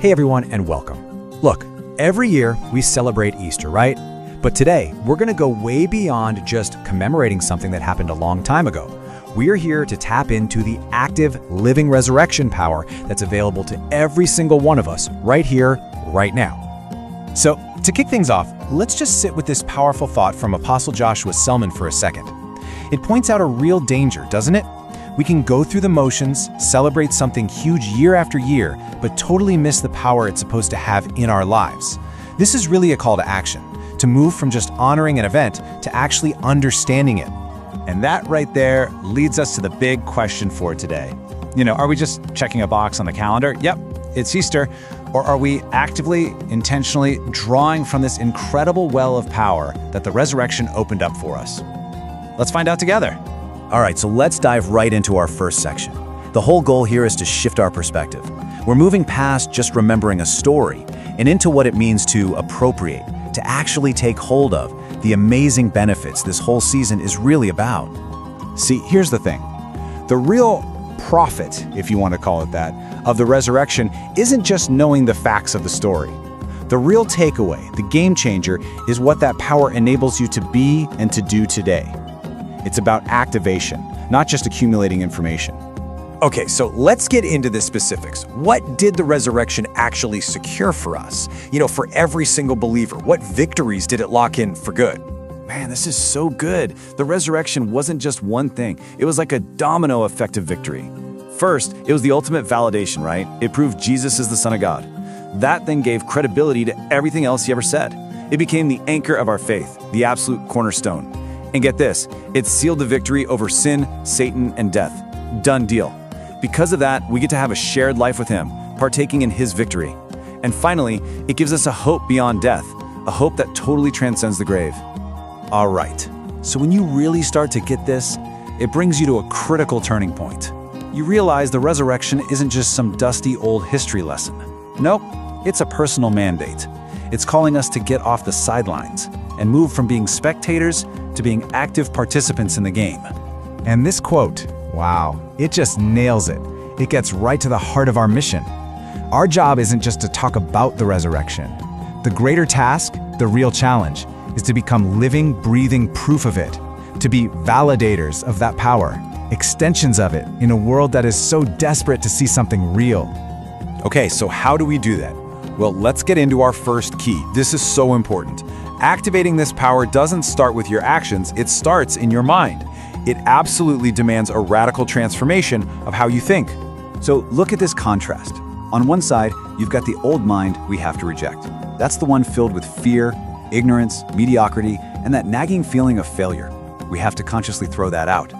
Hey everyone, and welcome. Look, every year we celebrate Easter, right? But today, we're going to go way beyond just commemorating something that happened a long time ago. We're here to tap into the active, living resurrection power that's available to every single one of us right here, right now. So, to kick things off, let's just sit with this powerful thought from Apostle Joshua Selman for a second. It points out a real danger, doesn't it? We can go through the motions, celebrate something huge year after year, but totally miss the power it's supposed to have in our lives. This is really a call to action, to move from just honoring an event to actually understanding it. And that right there leads us to the big question for today. Are we just checking a box on the calendar? Yep, it's Easter. Or are we actively, intentionally drawing from this incredible well of power that the resurrection opened up for us? Let's find out together. All right, so let's dive right into our first section. The whole goal here is to shift our perspective. We're moving past just remembering a story and into what it means to appropriate, to actually take hold of the amazing benefits this whole season is really about. See, here's the thing. The real profit, if you want to call it that, of the resurrection isn't just knowing the facts of the story. The real takeaway, the game changer, is what that power enables you to be and to do today. It's about activation, not just accumulating information. Okay, so let's get into the specifics. What did the resurrection actually secure for us? For every single believer, what victories did it lock in for good? Man, this is so good. The resurrection wasn't just one thing. It was like a domino effect of victory. First, it was the ultimate validation, right? It proved Jesus is the Son of God. That then gave credibility to everything else he ever said. It became the anchor of our faith, the absolute cornerstone. And get this, it sealed the victory over sin, Satan, and death. Done deal. Because of that, we get to have a shared life with him, partaking in his victory. And finally, it gives us a hope beyond death, a hope that totally transcends the grave. All right, so when you really start to get this, it brings you to a critical turning point. You realize the resurrection isn't just some dusty old history lesson. Nope, it's a personal mandate. It's calling us to get off the sidelines and move from being spectators to being active participants in the game. And this quote, wow, it just nails it. It gets right to the heart of our mission. Our job isn't just to talk about the resurrection. The greater task, the real challenge, is to become living, breathing proof of it, to be validators of that power, extensions of it in a world that is so desperate to see something real. Okay, so how do we do that? Well, let's get into our first key. This is so important. Activating this power doesn't start with your actions, it starts in your mind. It absolutely demands a radical transformation of how you think. So look at this contrast. On one side, you've got the old mind we have to reject. That's the one filled with fear, ignorance, mediocrity, and that nagging feeling of failure. We have to consciously throw that out.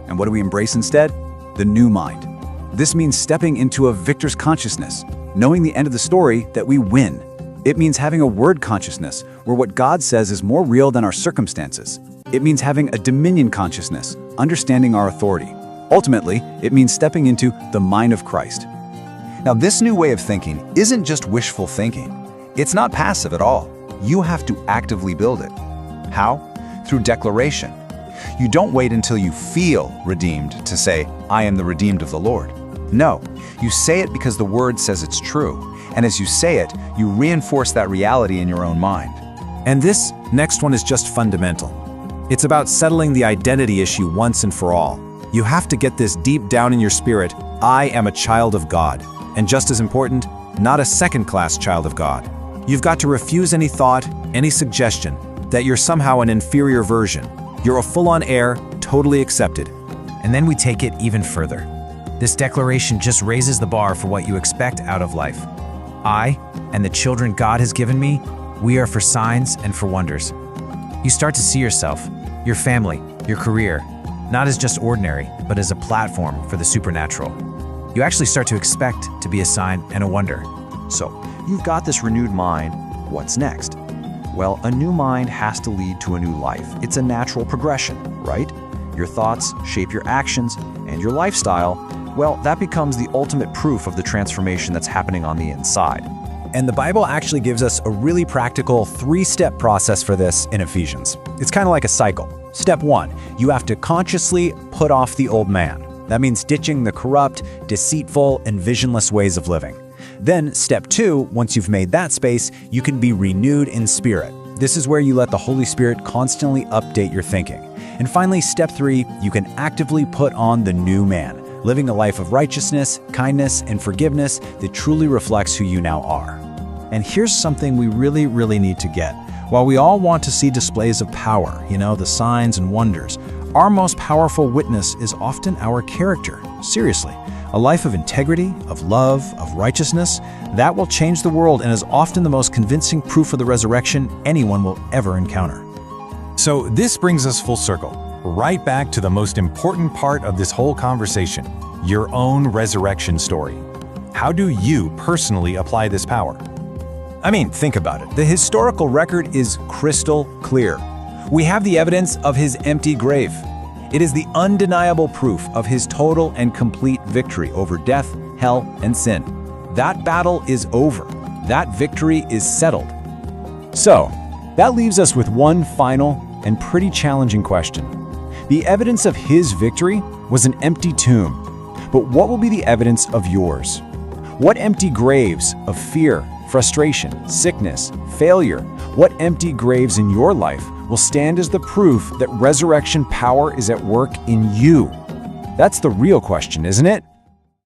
And what do we embrace instead? The new mind. This means stepping into a victor's consciousness, knowing the end of the story that we win. It means having a word consciousness, where what God says is more real than our circumstances. It means having a dominion consciousness, understanding our authority. Ultimately, it means stepping into the mind of Christ. Now, this new way of thinking isn't just wishful thinking. It's not passive at all. You have to actively build it. How? Through declaration. You don't wait until you feel redeemed to say, I am the redeemed of the Lord. No, you say it because the word says it's true. And as you say it, you reinforce that reality in your own mind. And this next one is just fundamental. It's about settling the identity issue once and for all. You have to get this deep down in your spirit, I am a child of God. And just as important, not a second-class child of God. You've got to refuse any thought, any suggestion, that you're somehow an inferior version. You're a full-on heir, totally accepted. And then we take it even further. This declaration just raises the bar for what you expect out of life. I and the children God has given me, we are for signs and for wonders. You start to see yourself, your family, your career, not as just ordinary, but as a platform for the supernatural. You actually start to expect to be a sign and a wonder. So, you've got this renewed mind. What's next? Well, a new mind has to lead to a new life. It's a natural progression, right? Your thoughts shape your actions, and your lifestyle, well, that becomes the ultimate proof of the transformation that's happening on the inside. And the Bible actually gives us a really practical 3-step process for this in Ephesians. It's kind of like a cycle. Step 1, you have to consciously put off the old man. That means ditching the corrupt, deceitful, and visionless ways of living. Then, step 2, once you've made that space, you can be renewed in spirit. This is where you let the Holy Spirit constantly update your thinking. And finally, step 3, you can actively put on the new man, living a life of righteousness, kindness, and forgiveness that truly reflects who you now are. And here's something we really need to get. While we all want to see displays of power, the signs and wonders, our most powerful witness is often our character. Seriously, a life of integrity, of love, of righteousness, that will change the world and is often the most convincing proof of the resurrection anyone will ever encounter. So this brings us full circle, right back to the most important part of this whole conversation, your own resurrection story. How do you personally apply this power? I mean, think about it. The historical record is crystal clear. We have the evidence of his empty grave. It is the undeniable proof of his total and complete victory over death, hell, and sin. That battle is over. That victory is settled. So, that leaves us with one final and pretty challenging question. The evidence of his victory was an empty tomb. But what will be the evidence of yours? What empty graves of fear, frustration, sickness, failure, what empty graves in your life will stand as the proof that resurrection power is at work in you? That's the real question, isn't it?